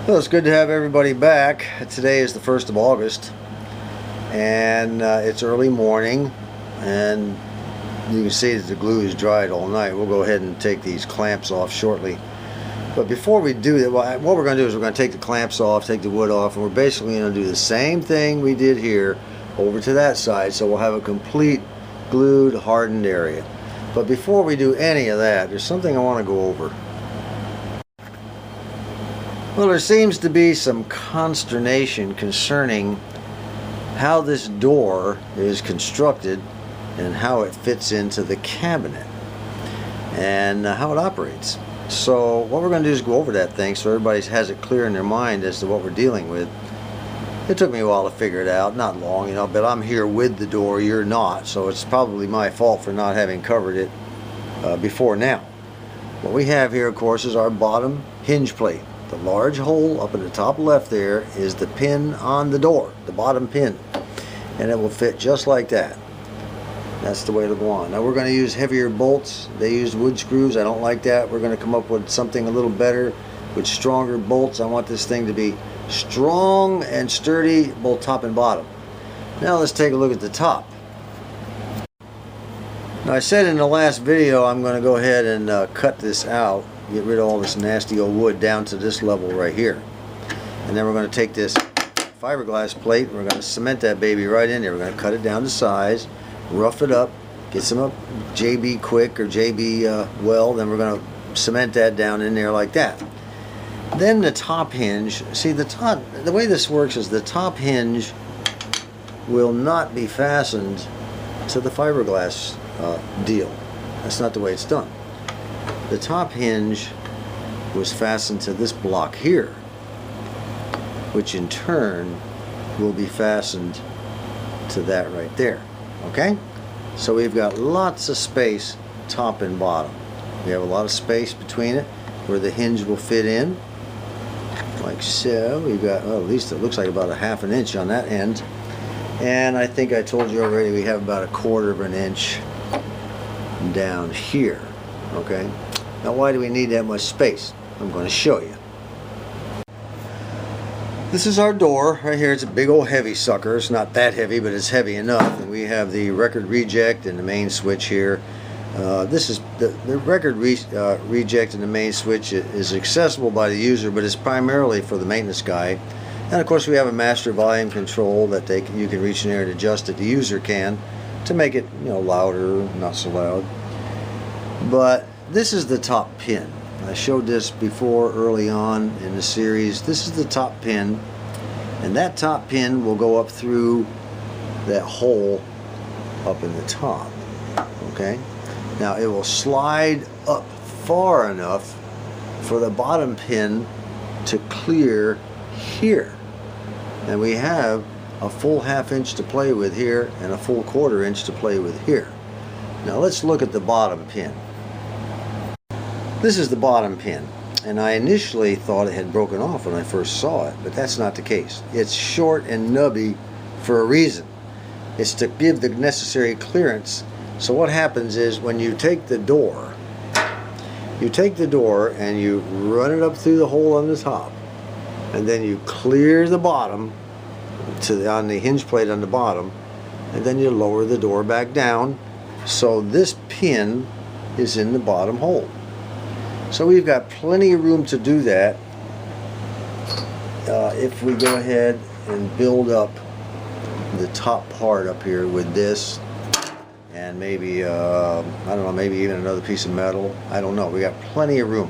Well, it's good to have everybody back. Today is the 1st of August, and it's early morning, and you can see that the glue is dried all night. We'll go ahead and take these clamps off shortly. But before we do that, what we're going to do is we're going to take the clamps off, take the wood off, and we're basically going to do the same thing we did here over to that side, so we'll have a complete glued, hardened area. But before we do any of that, there's something I want to go over. Well, there seems to be some consternation concerning how this door is constructed and how it fits into the cabinet and how it operates. So what we're going to do is go over that thing so everybody has it clear in their mind as to what we're dealing with. It took me a while to figure it out, not long, but I'm here with the door, you're not, so it's probably my fault for not having covered it before now. What we have here, of course, is our bottom hinge plate. The large hole up in the top left there is the pin on the door, the bottom pin, and it will fit just like that. That's the way it'll go on. Now we're going to use heavier bolts. They use wood screws. I don't like that. We're going to come up with something a little better with stronger bolts. I want this thing to be strong and sturdy, both top and bottom. Now let's take a look at the top. Now I said in the last video I'm going to go ahead and cut this out, get rid of all this nasty old wood down to this level right here. And then we're going to take this fiberglass plate, we're going to cement that baby right in there. We're going to cut it down to size, rough it up, get some JB Quick or JB Weld, then we're going to cement that down in there like that. Then the top hinge, see the way this works is the top hinge will not be fastened to the fiberglass deal. That's not the way it's done. The top hinge was fastened to this block here, which in turn will be fastened to that right there. Okay? So we've got lots of space top and bottom. We have a lot of space between it where the hinge will fit in, like so. We've got, well, at least it looks like about a ½ an inch on that end. And I think I told you already we have about a ¼ of an inch down here. Okay? Now why do we need that much space? I'm going to show you. This is our door right here. It's a big old heavy sucker. It's not that heavy, but it's heavy enough. And we have the record reject and the main switch here. This is the record reject and the main switch is accessible by the user, but it's primarily for the maintenance guy. And of course we have a master volume control that you can reach in there and adjust it. The user can to make it louder, not so loud. But this is the top pin. I showed this before early on in the series. This is the top pin, and that top pin will go up through that hole up in the top. Okay? Now it will slide up far enough for the bottom pin to clear here. And we have a full ½ inch to play with here and a full ¼ inch to play with here. Now let's look at the bottom pin. This is the bottom pin, and I initially thought it had broken off when I first saw it, but that's not the case. It's short and nubby for a reason. It's to give the necessary clearance. So what happens is when you take the door and you run it up through the hole on the top, and then you clear the bottom on the hinge plate on the bottom, and then you lower the door back down, so this pin is in the bottom hole. So we've got plenty of room to do that if we go ahead and build up the top part up here with this and maybe, I don't know, maybe even another piece of metal. I don't know. We got plenty of room.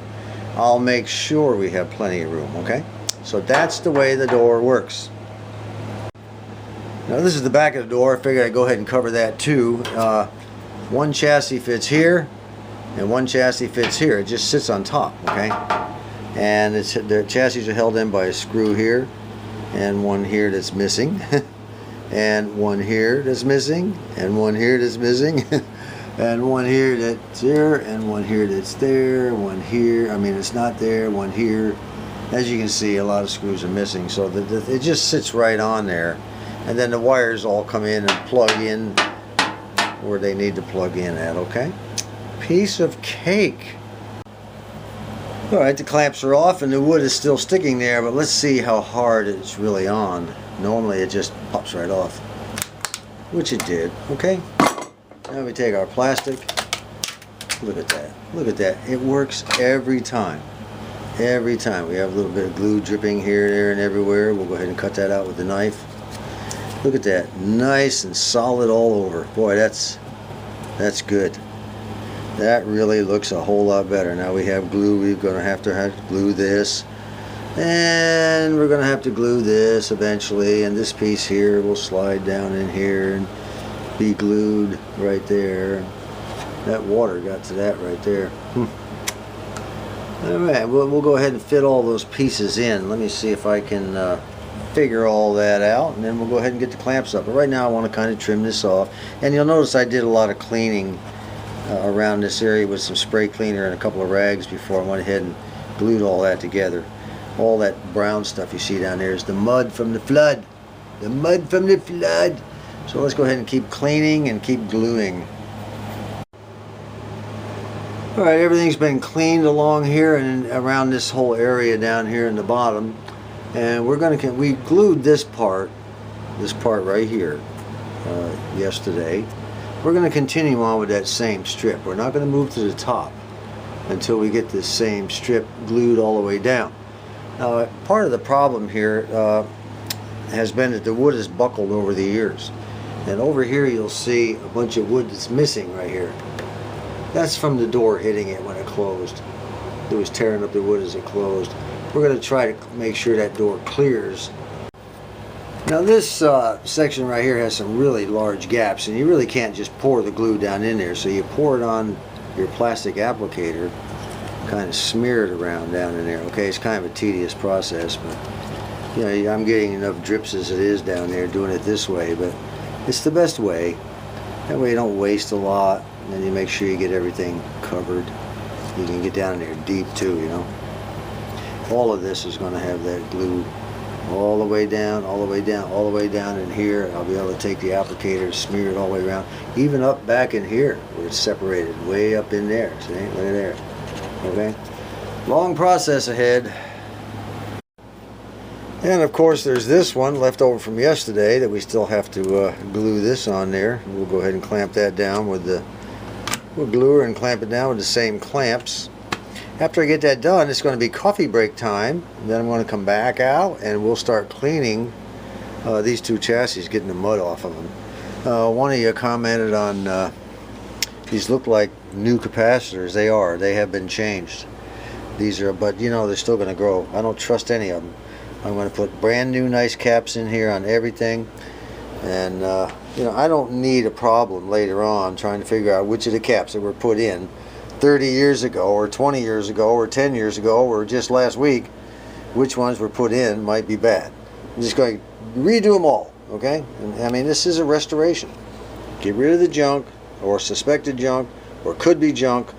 I'll make sure we have plenty of room, okay? So that's the way the door works. Now this is the back of the door. I figured I'd go ahead and cover that too. One chassis fits here, and one chassis fits here. It just sits on top, okay? And the chassis are held in by a screw here, and one here that's missing, and one here that's missing, and one here that's missing, and one here that's there, and one here that's there, one here, I mean it's not there, one here. As you can see, a lot of screws are missing, so it just sits right on there. And then the wires all come in and plug in where they need to plug in at, okay? Piece of cake. Alright, the clamps are off and the wood is still sticking there, but let's see how hard it's really on. Normally it just pops right off, which it did. Okay, now we take our plastic. Look at that. Look at that. It works every time. Every time. We have a little bit of glue dripping here, there, and everywhere. We'll go ahead and cut that out with the knife. Look at that. Nice and solid all over. Boy, that's good. That really looks a whole lot better. Now we have glue. We're going to have to glue this. And we're going to have to glue this eventually. And this piece here will slide down in here and be glued right there. That water got to that right there. Alright, we'll go ahead and fit all those pieces in. Let me see if I can figure all that out, and then we'll go ahead and get the clamps up. But right now I want to kind of trim this off. And you'll notice I did a lot of cleaning around this area with some spray cleaner and a couple of rags before I went ahead and glued all that together. All that brown stuff you see down there is the mud from the flood. The mud from the flood. So let's go ahead and keep cleaning and keep gluing. Alright, everything's been cleaned along here and around this whole area down here in the bottom. And we glued this part right here yesterday. We're going to continue on with that same strip. We're not going to move to the top until we get this same strip glued all the way down. Now, part of the problem here has been that the wood is buckled over the years. And over here you'll see a bunch of wood that's missing right here. That's from the door hitting it when it closed. It was tearing up the wood as it closed. We're going to try to make sure that door clears. Now this section right here has some really large gaps, and you really can't just pour the glue down in there. So you pour it on your plastic applicator, kind of smear it around down in there. Okay, it's kind of a tedious process, but you know, I'm getting enough drips as it is down there doing it this way, but it's the best way. That way you don't waste a lot, and then you make sure you get everything covered. You can get down in there deep too, you know. All of this is going to have that glue all the way down, all the way down, all the way down in here. I'll be able to take the applicator, smear it all the way around, even up back in here where it's separated, way up in there. See, look at there. Okay, long process ahead. And of course there's this one left over from yesterday that we still have to glue this on there. We'll go ahead and clamp that down with the glue her and clamp it down with the same clamps. After I get that done, it's going to be coffee break time. Then I'm going to come back out and we'll start cleaning these two chassis, getting the mud off of them. One of you commented on these look like new capacitors. They are. They have been changed. These are, but you know, they're still going to grow. I don't trust any of them. I'm going to put brand new nice caps in here on everything. And you know, I don't need a problem later on trying to figure out which of the caps that were put in 30 years ago or 20 years ago or 10 years ago or just last week, which ones were put in might be bad. I'm just going to redo them all, okay? And, I mean, this is a restoration. Get rid of the junk or suspected junk or could be junk.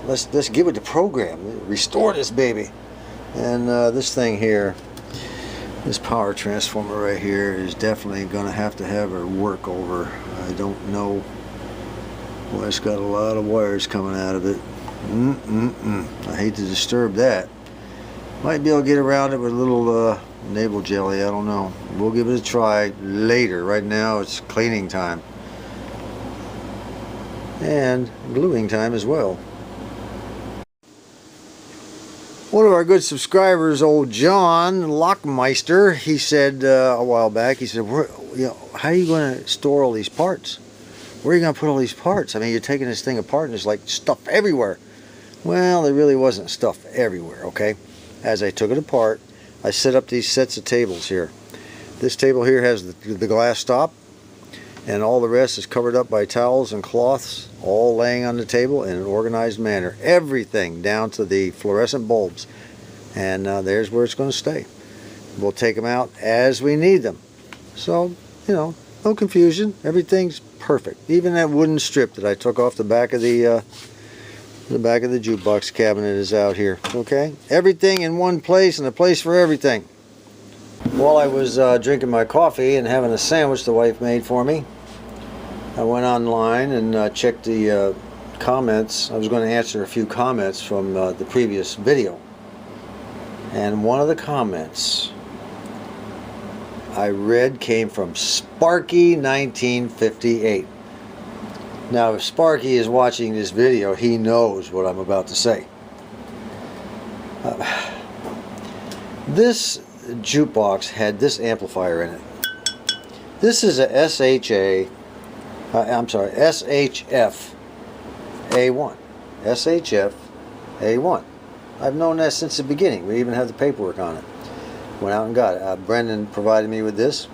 Let's give it the program. Restore this baby. And this thing here, this power transformer right here is definitely going to have a work over. I don't know. Well, it's got a lot of wires coming out of it. I hate to disturb that. Might be able to get around it with a little navel jelly. I don't know. We'll give it a try later. Right now it's cleaning time. And gluing time as well. One of our good subscribers, old John Lockmeister, he said a while back, he said, you know, how are you going to store all these parts? Where are you going to put all these parts? I mean, you're taking this thing apart and there's like stuff everywhere. Well, there really wasn't stuff everywhere, okay? As I took it apart, I set up these sets of tables here. This table here has the glass top, and all the rest is covered up by towels and cloths, all laying on the table in an organized manner. Everything down to the fluorescent bulbs. And there's where it's going to stay. We'll take them out as we need them. So, you know, no confusion. Everything's perfect. Even that wooden strip that I took off the back of the jukebox cabinet is out here. Okay, everything in one place and a place for everything. While I was drinking my coffee and having a sandwich the wife made for me, I went online and checked the comments. I was going to answer a few comments from the previous video. And one of the comments I read came from Sparky1958. Now, if Sparky is watching this video, he knows what I'm about to say. This jukebox had this amplifier in it. This is a SHF A1. SHF A1. I've known that since the beginning. We even have the paperwork on it. Went out and got it. Brendan provided me with this.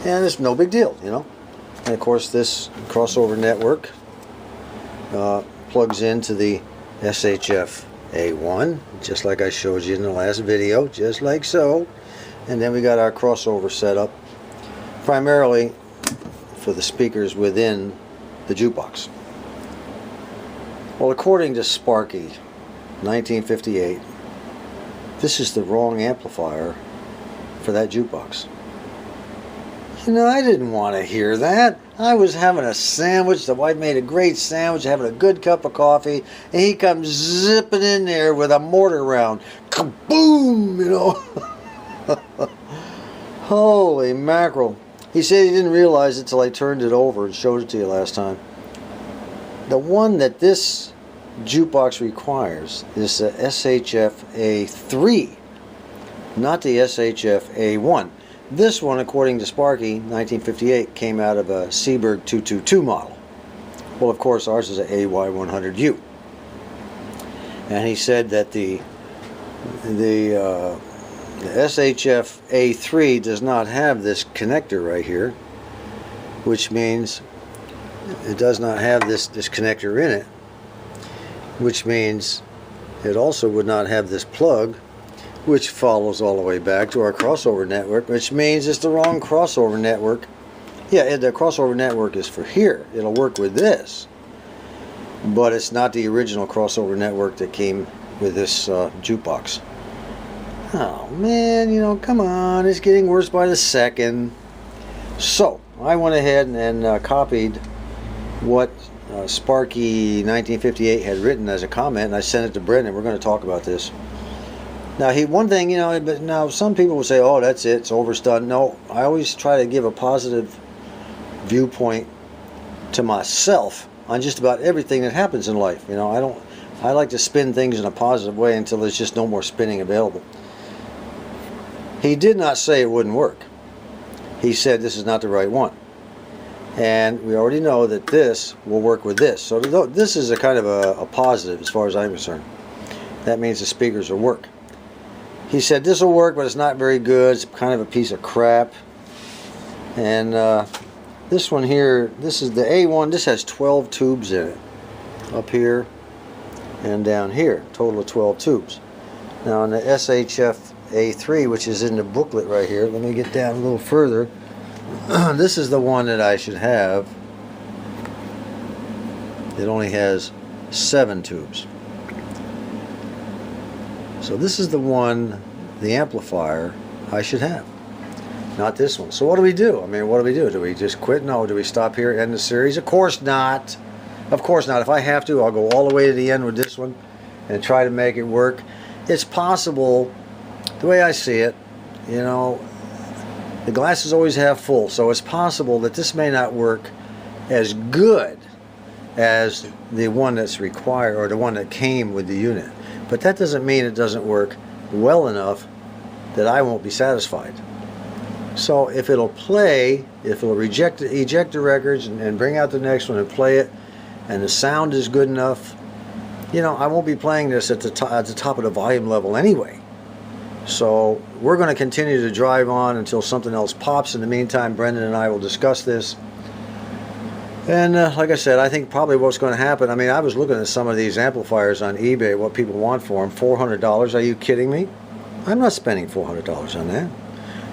And it's no big deal, you know. And of course this crossover network plugs into the SHF A1, just like I showed you in the last video, just like so. And then we got our crossover set up primarily for the speakers within the jukebox. Well, according to Sparky 1958, this is the wrong amplifier for that jukebox. You know, I didn't want to hear that. I was having a sandwich. The wife made a great sandwich, having a good cup of coffee, and he comes zipping in there with a mortar round. Kaboom! You know. Holy mackerel. He said he didn't realize it till I turned it over and showed it to you last time. The one that this jukebox requires is the SHF A3, not the SHF A1. This one, according to Sparky 1958, came out of a Seeburg 222 model. Well, of course, ours is an AY100U. And he said that the SHF A3 does not have this connector right here, which means it does not have this connector in it, which means it also would not have this plug, which follows all the way back to our crossover network, which means it's the wrong crossover network. Yeah, the crossover network is for here. It'll work with this, but it's not the original crossover network that came with this jukebox. Oh man, you know, come on, it's getting worse by the second. So I went ahead and copied what Sparky 1958 had written as a comment, and I sent it to Brendan. We're going to talk about this. Now, one thing, you know, but now some people will say, oh, that's it, it's overdone. No, I always try to give a positive viewpoint to myself on just about everything that happens in life. You know, I like to spin things in a positive way until there's just no more spinning available. He did not say it wouldn't work. He said this is not the right one. And we already know that this will work with this. So this is a kind of a positive as far as I'm concerned. That means the speakers will work. He said this will work, but it's not very good. It's kind of a piece of crap. And this one here, this is the A1. This has 12 tubes in it. Up here and down here. Total of 12 tubes. Now on the SHF A3, which is in the booklet right here, let me get down a little further. This is the one that I should have. It only has 7 tubes. So this is the one, the amplifier, I should have. Not this one. So what do we do? I mean, what do we do? Do we just quit? No. Do we stop here and end the series? Of course not. Of course not. If I have to, I'll go all the way to the end with this one and try to make it work. It's possible, the way I see it, you know, the glass is always half full. So it's possible that this may not work as good as the one that's required, or the one that came with the unit. But that doesn't mean it doesn't work well enough that I won't be satisfied. So if it'll play, if it'll eject the records and bring out the next one and play it, and the sound is good enough, you know, I won't be playing this at the top of the volume level anyway. So we're going to continue to drive on until something else pops. In the meantime, Brendan and I will discuss this. And like I said, I think probably what's going to happen, I mean, I was looking at some of these amplifiers on eBay, what people want for them, $400. Are you kidding me? I'm not spending $400 on that.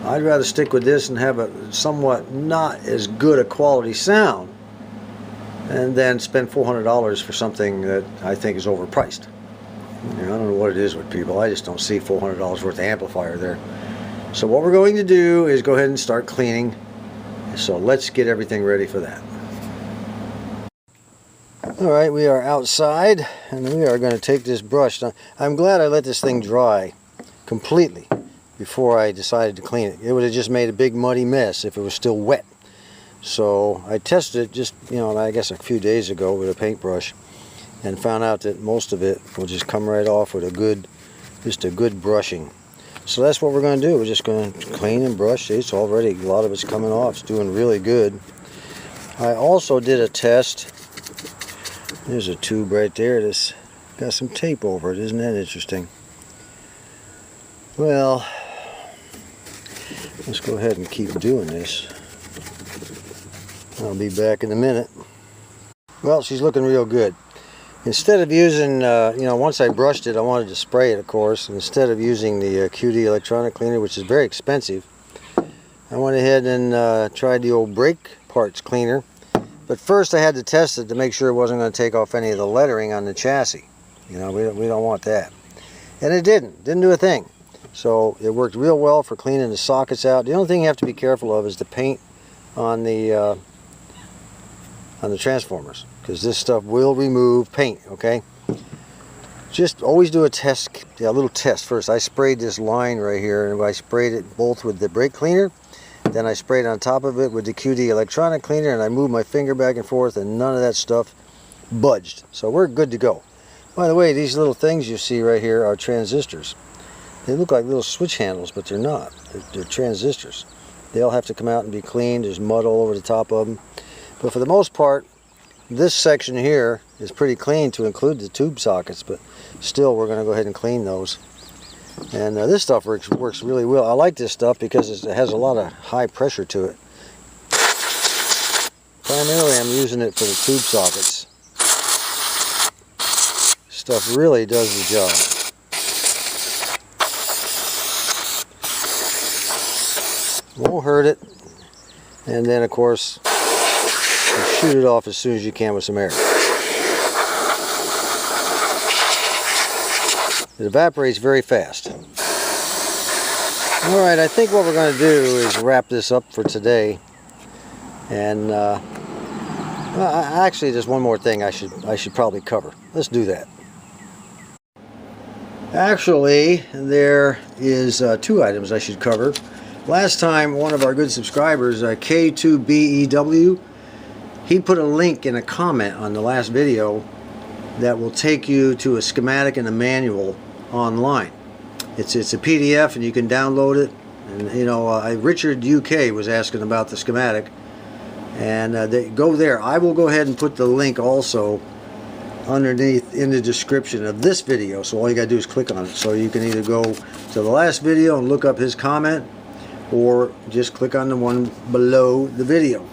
I'd rather stick with this and have a somewhat not as good a quality sound and then spend $400 for something that I think is overpriced. You know, I don't know what it is with people. I just don't see $400 worth of amplifier there. So what we're going to do is go ahead and start cleaning. So let's get everything ready for that. Alright, we are outside and we are going to take this brush. Now, I'm glad I let this thing dry completely before I decided to clean it. It would have just made a big muddy mess if it was still wet. So I tested it just, I guess a few days ago with a paintbrush and found out that most of it will just come right off with just a good brushing. So that's what we're going to do. We're just going to clean and brush. It's already, a lot of it's coming off. It's doing really good. I also did a test. There's a tube right there that's got some tape over it. Isn't that interesting? Well, let's go ahead and keep doing this. I'll be back in a minute. Well, she's looking real good. Instead of using, once I brushed it, I wanted to spray it, of course. Instead of using the QD electronic cleaner, which is very expensive, I went ahead and tried the old brake parts cleaner. But first I had to test it to make sure it wasn't going to take off any of the lettering on the chassis. We don't want that. And it didn't do a thing. So it worked real well for cleaning the sockets out. The only thing you have to be careful of is the paint on the transformers, because this stuff will remove paint. Okay, just always do a test, a little test first. I sprayed this line right here, and I sprayed it both with the brake cleaner, then I sprayed on top of it with the QD electronic cleaner, and I moved my finger back and forth, and none of that stuff budged. So we're good to go. By the way, these little things you see right here are transistors. They look like little switch handles, but they're not. They're transistors. They'll have to come out and be cleaned. There's mud all over the top of them. But for the most part, this section here is pretty clean to include the tube sockets, but still we're going to go ahead and clean those. And this stuff works really well. I like this stuff because it has a lot of high pressure to it. Primarily I'm using it for the tube sockets. Stuff really does the job. Won't hurt it. And then of course, you shoot it off as soon as you can with some air. It evaporates very fast. Alright, I think what we're going to do is wrap this up for today. And actually there's one more thing I should probably cover. Let's do that. Actually, there is two items I should cover. Last time, one of our good subscribers, K2BEW, he put a link in a comment on the last video that will take you to a schematic and a manual online. It's a PDF and you can download it. And Richard UK was asking about the schematic, and go there. I will go ahead and put the link also underneath in the description of this video, so all you gotta do is click on it. So you can either go to the last video and look up his comment, or just click on the one below the video.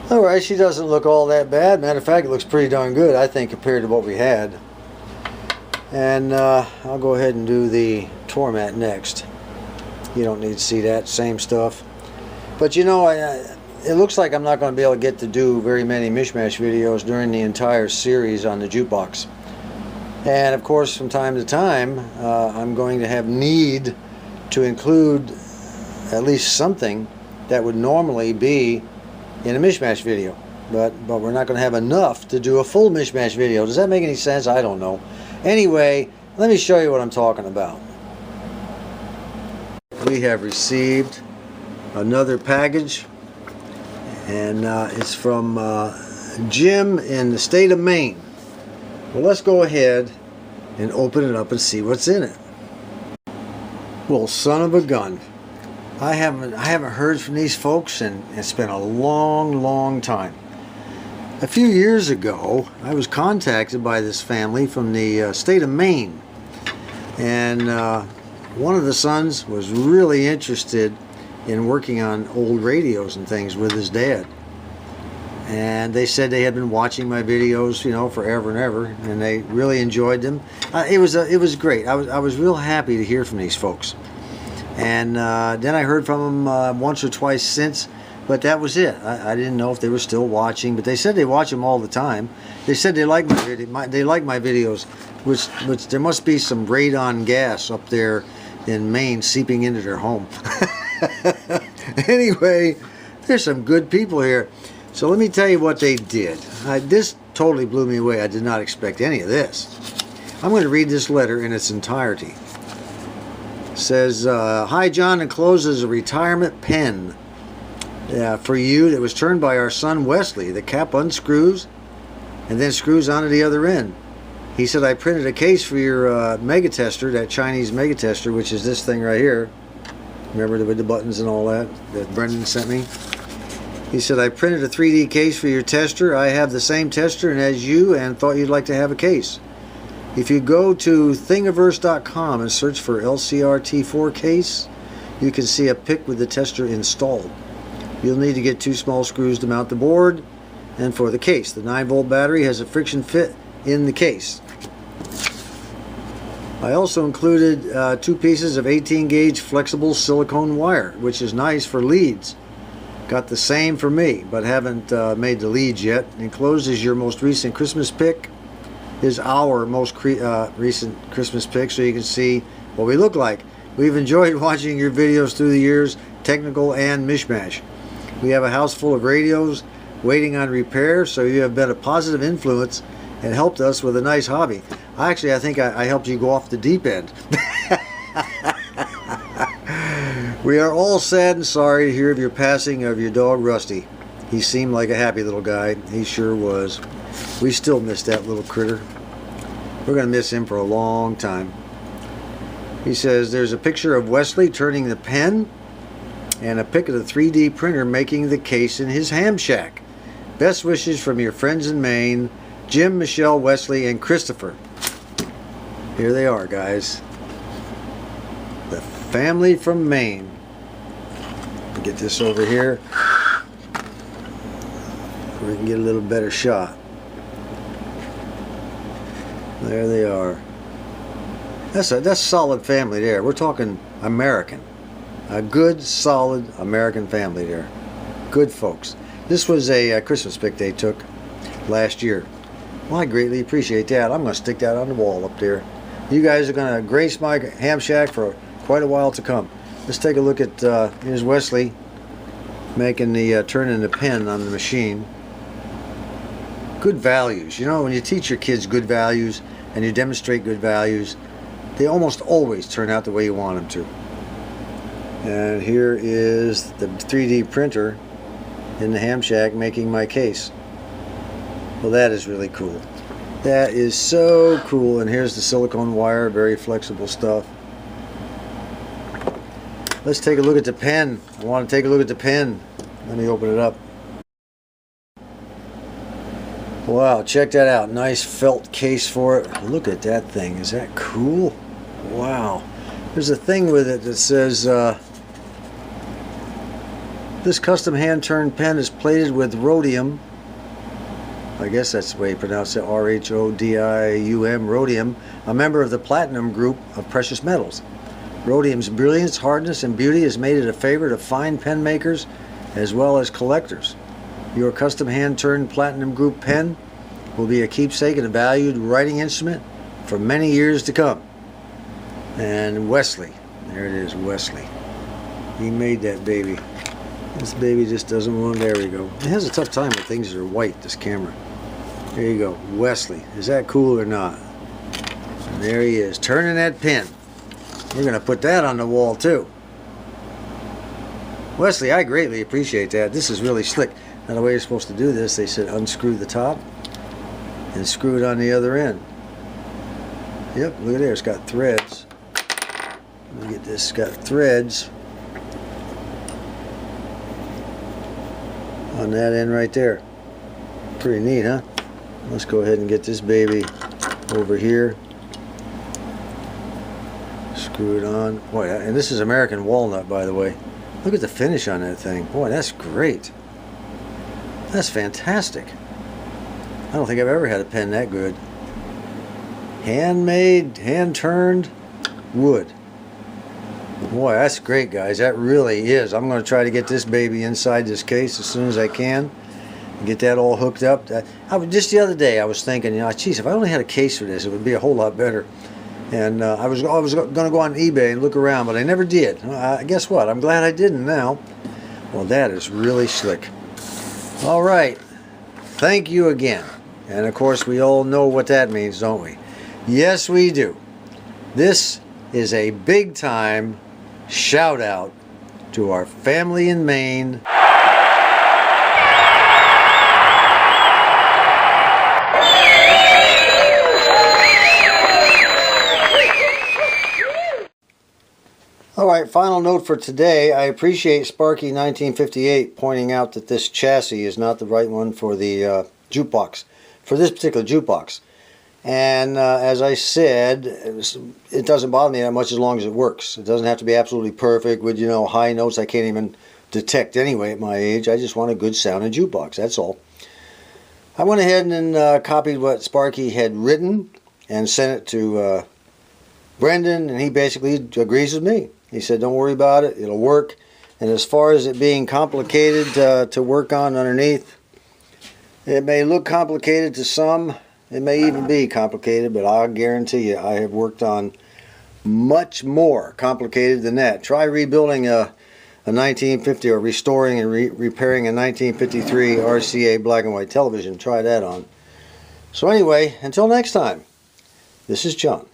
Alright, she doesn't look all that bad. Matter of fact, it looks pretty darn good, I think, compared to what we had. And I'll go ahead and do the tour mat next. You don't need to see that, same stuff. But it looks like I'm not going to be able to get to do very many Mish-Mash videos during the entire series on the Jukebox. And of course, from time to time, I'm going to have need to include at least something that would normally be in a Mish-Mash video. But we're not going to have enough to do a full Mish-Mash video. Does that make any sense? I don't know. Anyway, let me show you what I'm talking about. We have received another package, and it's from Jim in the state of Maine. Well, let's go ahead and open it up and see what's in it. Well, son of a gun. I haven't heard from these folks, and it's been a long time. A few years ago, I was contacted by this family from the state of Maine, and one of the sons was really interested in working on old radios and things with his dad. And they said they had been watching my videos, forever and ever, and they really enjoyed them. It was great. I was real happy to hear from these folks. And then I heard from them once or twice since, but that was it. I didn't know if they were still watching, but they said they watch them all the time. They said they like my videos, which there must be some radon gas up there in Maine seeping into their home. Anyway, there's some good people here. So let me tell you what they did. This totally blew me away. I did not expect any of this. I'm going to read this letter in its entirety. It says, "Hi John, encloses a retirement pen for you that was turned by our son Wesley. The cap unscrews and then screws onto the other end. He said, I printed a case for your mega tester, that Chinese mega tester, which is this thing right here. Remember, with the buttons and all that Brendan sent me? He said, I printed a 3D case for your tester. I have the same tester as you and thought you'd like to have a case. If you go to thingiverse.com and search for LCR-T4 case, you can see a pic with the tester installed. You'll need to get 2 small screws to mount the board and for the case. The 9-volt battery has a friction fit in the case. I also included 2 pieces of 18-gauge flexible silicone wire, which is nice for leads. Got the same for me, but haven't made the leads yet. Enclosed is your most recent Christmas pic. Is our most recent Christmas pic, so you can see what we look like. We've enjoyed watching your videos through the years, technical and Mish-Mash. We have a house full of radios waiting on repair, so you have been a positive influence and helped us with a nice hobby." Actually, I think I helped you go off the deep end. "We are all sad and sorry to hear of your passing of your dog Rusty. He seemed like a happy little guy. He sure was. We still miss that little critter. We're going to miss him for a long time." He says, "There's a picture of Wesley turning the pen and a pic of the 3D printer making the case in his ham shack. Best wishes from your friends in Maine, Jim, Michelle, Wesley, and Christopher." Here they are, guys. The family from Maine. Get this over here. We can get a little better shot. There they are. That's a solid family there. We're talking American. A good, solid American family there. Good folks. This was a Christmas pic they took last year. Well, I greatly appreciate that. I'm going to stick that on the wall up there. You guys are going to grace my ham shack for quite a while to come. Let's take a look at, here's Wesley making the, turning the pen on the machine. Good values. You know, when you teach your kids good values and you demonstrate good values, they almost always turn out the way you want them to. And here is the 3D printer in the ham shack making my case. Well, that is really cool. That is so cool. And here's the silicone wire, very flexible stuff. Let's take a look at the pen. I want to take a look at the pen. Let me open it up. Wow, check that out. Nice felt case for it. Look at that thing. Is that cool? Wow. There's a thing with it that says, this custom hand-turned pen is plated with rhodium. I guess that's the way you pronounce it. R-H-O-D-I-U-M, rhodium, a member of the platinum group of precious metals. Rhodium's brilliance, hardness, and beauty has made it a favorite of fine pen makers as well as collectors. Your custom hand-turned platinum group pen will be a keepsake and a valued writing instrument for many years to come. And Wesley, there it is, Wesley. He made that baby. This baby just doesn't want, there we go. It has a tough time with things that are white, this camera. There you go, Wesley. Is that cool or not? And there he is, turning that pen. We're going to put that on the wall too. Wesley, I greatly appreciate that. This is really slick. Now the way you're supposed to do this, they said unscrew the top and screw it on the other end. Yep, look at there, it's got threads. Let me get this, it's got threads on that end right there. Pretty neat, huh? Let's go ahead and get this baby over here. Screw it on. Boy, and this is American walnut, by the way. Look at the finish on that thing. Boy, that's great. That's fantastic. I don't think I've ever had a pen that good. Handmade, hand-turned wood. Boy, that's great, guys. That really is. I'm going to try to get this baby inside this case as soon as I can. Get that all hooked up. Just the other day, I was thinking, you know, geez, if I only had a case for this, it would be a whole lot better. And I was going to go on eBay and look around, but I never did. Guess what? I'm glad I didn't now. Well, that is really slick. All right. Thank you again. And of course we all know what that means, don't we? Yes, we do. This is a big time shout out to our family in Maine. Alright, final note for today. I appreciate Sparky1958 pointing out that this chassis is not the right one for the jukebox, for this particular jukebox. And as I said, it doesn't bother me that much as long as it works. It doesn't have to be absolutely perfect with, you know, high notes I can't even detect anyway at my age. I just want a good sounding jukebox, that's all. I went ahead and copied what Sparky had written and sent it to Brendan, and he basically agrees with me. He said, don't worry about it, it'll work. And as far as it being complicated to work on underneath, it may look complicated to some. It may even be complicated, but I'll guarantee you I have worked on much more complicated than that. Try rebuilding a 1950 or restoring and repairing a 1953 RCA black and white television. Try that on. So anyway, until next time, this is John.